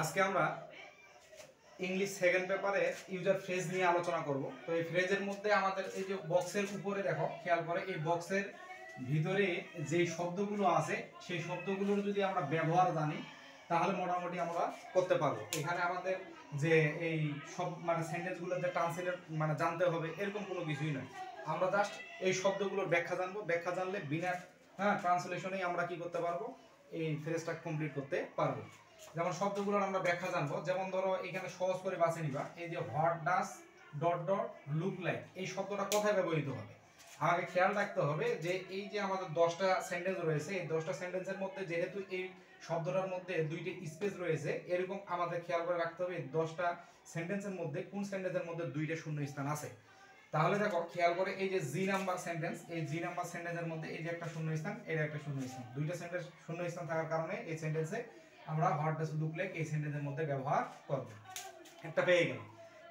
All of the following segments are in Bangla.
আজকে আমরা ইংলিশ সেকেন্ড পেপারে ইউজার ফ্রেজ নিয়ে আলোচনা করব। তো এই ফ্রেজের মধ্যে আমাদের এই যে বক্সের উপরে দেখো খেয়াল করে, এই বক্সের ভিতরে যে শব্দগুলো আছে সেই শব্দগুলোর যদি আমরা ব্যবহার জানি তাহলে মোটামুটি আমরা করতে পারবো। এখানে আমাদের যে এই সব মানে সেন্টেন্সগুলোর যে ট্রান্সলেট মানে জানতে হবে এরকম কোনো কিছুই নয়। আমরা জাস্ট এই শব্দগুলোর ব্যাখ্যা জানবো, ব্যাখ্যা জানলে বিনা ট্রান্সলেশনেই আমরা কি করতে পারবো, এই ফ্রেজটা কমপ্লিট করতে পারবো। যেমন শব্দগুলোর আমরা ব্যাখ্যা জানবো, যেমন ধরো এখানে সহজ করে বাছে নিবা, এই যে what does dot dot look like, এই শব্দটা কোথায় ব্যবহৃত হবে। আমাকে খেয়াল রাখতে হবে যে এই যে আমাদের 10টা সেন্টেন্স রয়েছে, এই 10টা সেন্টেন্সের মধ্যে যেহেতু এই শব্দটার মধ্যে দুইটি স্পেস রয়েছে, এরকম আমাদের খেয়াল করে রাখতে হবে 10টা সেন্টেন্সের মধ্যে কোন সেন্টেন্সের মধ্যে দুইটা শূন্য স্থান আছে। তাহলে দেখো খেয়াল করে, এই যে জি নাম্বার সেন্টেন্স, এই জি নাম্বার সেন্টেন্সের মধ্যে এই যে একটা শূন্য স্থান, এর একটা শূন্য স্থান, দুইটা সেন্টেন্স শূন্য স্থান থাকার কারণে এই সেন্টেন্সে আমরা হোয়াট ডাজ লুক লাইক এই সেন্টেন্সের মধ্যে ব্যবহার করব। একটা পেয়ে গেল।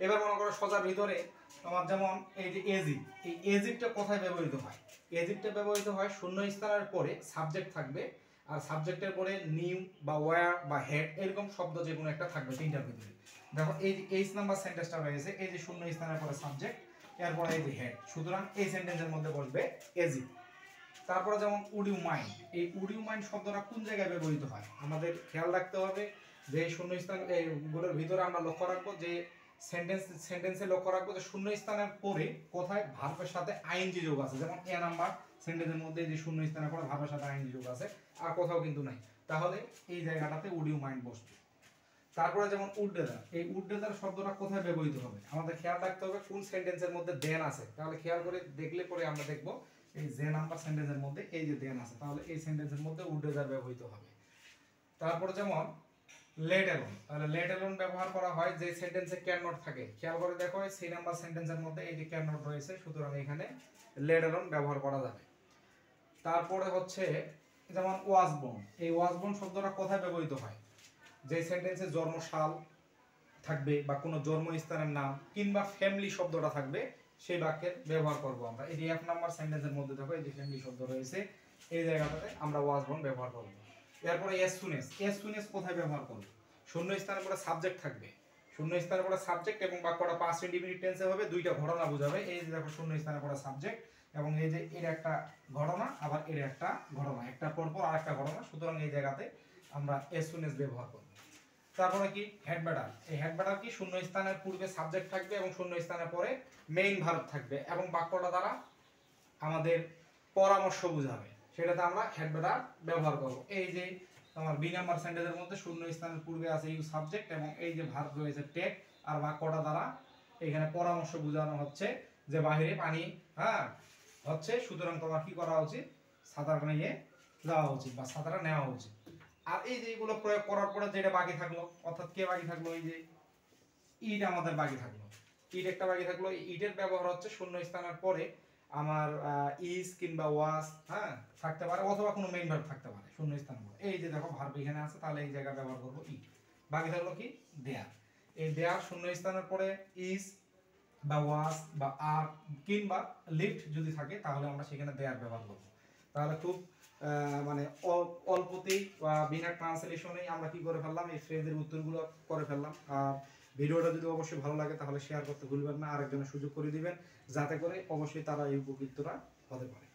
এবার মনে করো সোজার ভিতরে তোমার যেমন এই যে এজিপ, এই এজিপটা কোথায় ব্যবহৃত হয়? এজিপটা ব্যবহৃত হয় শূন্য স্থানের পরে সাবজেক্ট থাকবে, আর সাবজেক্টের পরে নিউ বা ওয়্যার বা হেড এরকম শব্দ যে কোনো একটা থাকবে তিনটার ভিতরে। দেখো এই যে এইচ নাম্বার সেন্টেন্সটা রয়েছে, এই যে শূন্য স্থানের পরে সাবজেক্ট, এরপরে এই যে হেড, সুতরাং এই সেন্টেন্সের মধ্যে বসবে এজিপ। তারপরে যেমন উড ইউ মাইন্ড, এই উড ইউ মাইন্ড শব্দটা কোন জায়গায় ব্যবহৃত হয় আমাদের খেয়াল রাখতে হবে। যে শূন্যস্থান এইগুলোর ভিতরে আমরা লক্ষ্য রাখবো যে সেন্টেন্সে লক্ষ্য রাখবো যে শূন্য স্থানের পরে কোথায় ভার্বের সাথে আইএনজি যোগ আছে। যেমন এ নাম্বার সেন্টেন্সের মধ্যে যে শূন্য স্থানের পরে ভার্বের সাথে আইএনজি যোগ আছে, আর কোথাও কিন্তু নাই, তাহলে এই জায়গাটাতে উড ইউ মাইন্ড বসবে। তারপরে যেমন উড্ডেদার, এই উড্ডেদার শব্দটা কোথায় ব্যবহৃত হবে আমাদের খেয়াল রাখতে হবে কোন সেন্টেন্সের মধ্যে দেন আছে। তাহলে খেয়াল করে দেখলে পরে আমরা দেখবো এই যে নাম্বার সেন্টেন্সের মধ্যে এই যে দেন আছে, তাহলে এই সেন্টেন্সের মধ্যে উড্ডেদার ব্যবহৃত হবে। তারপরে যেমন লেট অ্যালোন, তাহলে লেট অ্যালোন ব্যবহার করা হয় যে সেন্টেন্সে ক্যান নট থাকে। খেয়াল করে দেখো এই সি নাম্বার সেন্টেন্সের মধ্যে এই যে ক্যান নট রয়েছে, সুতরাং এখানে লেট অ্যালোন ব্যবহার করা যাবে। তারপরে হচ্ছে যেমন ওয়াজ বোর্ন, এই ওয়াজ বোর্ন শব্দটা কোথায় ব্যবহৃত হয়? যে সেন্টেন্সে জন্মসাল থাকবে বা কোনো জন্মস্থানের নাম কিংবা ফ্যামিলি শব্দটা থাকবে, সেই বাক্যের ব্যবহার করব আমরা। এই যে এফ নাম্বার সেন্টেন্সের মধ্যে দেখো এই যে ফ্যামিলি শব্দ রয়েছে, এই জায়গাটাতে আমরা ওয়াজ বোর্ন ব্যবহার করব। এরপরে এস সুনেস, এস সুনেস কোথায় ব্যবহার করব? শূন্য স্থানের পরে সাবজেক্ট থাকবে, শূন্য স্থানের পরে সাবজেক্ট এবং বাক্যটা পাস্ট ইনডিফিনিট টেন্সে হবে, দুইটা ঘটনা বোঝাবে। এই যে দেখো শূন্য স্থানের পরে সাবজেক্ট এবং এই যে এর একটা ঘটনা, আবার এর একটা ঘটনা, একটা পরপর আর একটা ঘটনা, সুতরাং এই জায়গাতে আমরা এস সুনেস ব্যবহার করব। তারপরে কি হেড ব্যাটার, এই হেড ব্যাটার কি শূন্য স্থানের পূর্বে সাবজেক্ট থাকবে এবং শূন্য স্থানের পরে মেইন ভার্ব থাকবে এবং বাক্যটা দ্বারা আমাদের পরামর্শ বোঝাবে, সেটাতে আমরা হেড ব্যাটার ব্যবহার করব। এই যে তোমার বি নাম্বার সেন্টেন্সের মধ্যে শূন্য স্থানের পূর্বে আছে ইউ সাবজেক্ট এবং এই যে ভার্ব রয়েছে টেক, আর বাক্যটা দ্বারা এখানে পরামর্শ বোঝানো হচ্ছে যে বাহিরে পানি হচ্ছে, সুতরাং তোমার কি করা উচিত? ছাতাটা নিয়ে যাওয়া উচিত বা ছাতাটা নেওয়া উচিত। আর এই যে এগুলো প্রয়োগ করার পরে যেটা বাকি থাকলো, অর্থাৎ কে বাকি থাকলো? এই যে ইট আমাদের বাকি থাকলো, ইট একটা বাকি থাকলো। ইটের ব্যবহার হচ্ছে শূন্য স্থানের পরে আমার ইজ কিংবা ওয়াজ থাকতে পারে, অথবা কোনো মেইন ভার্ব থাকতে পারে শূন্য স্থান পরে। এই যে দেখো ভার্ব এখানে আছে, তাহলে এই জায়গা ব্যবহার করবো ইট। বাকি থাকলো কি? দেয়ার, এই দেয়ার শূন্য স্থানের পরে ইজ বা ওয়াজ বা আর কিংবা লিফট যদি থাকে তাহলে আমরা সেখানে দেয়ার ব্যবহার করবো। তাহলে খুব মানে অল্পতেই বা বিনা ট্রান্সলেশনেই আমরা কি করে ফেললাম, এই ফ্রেজের উত্তরগুলো করে ফেললাম। আর ভিডিওটা যদি অবশ্যই ভালো লাগে তাহলে শেয়ার করতে ভুলবেন না, আরেকজনের সুযোগ করে দিবেন যাতে করে অবশ্যই তারা এই উপকৃতরা হতে পারে।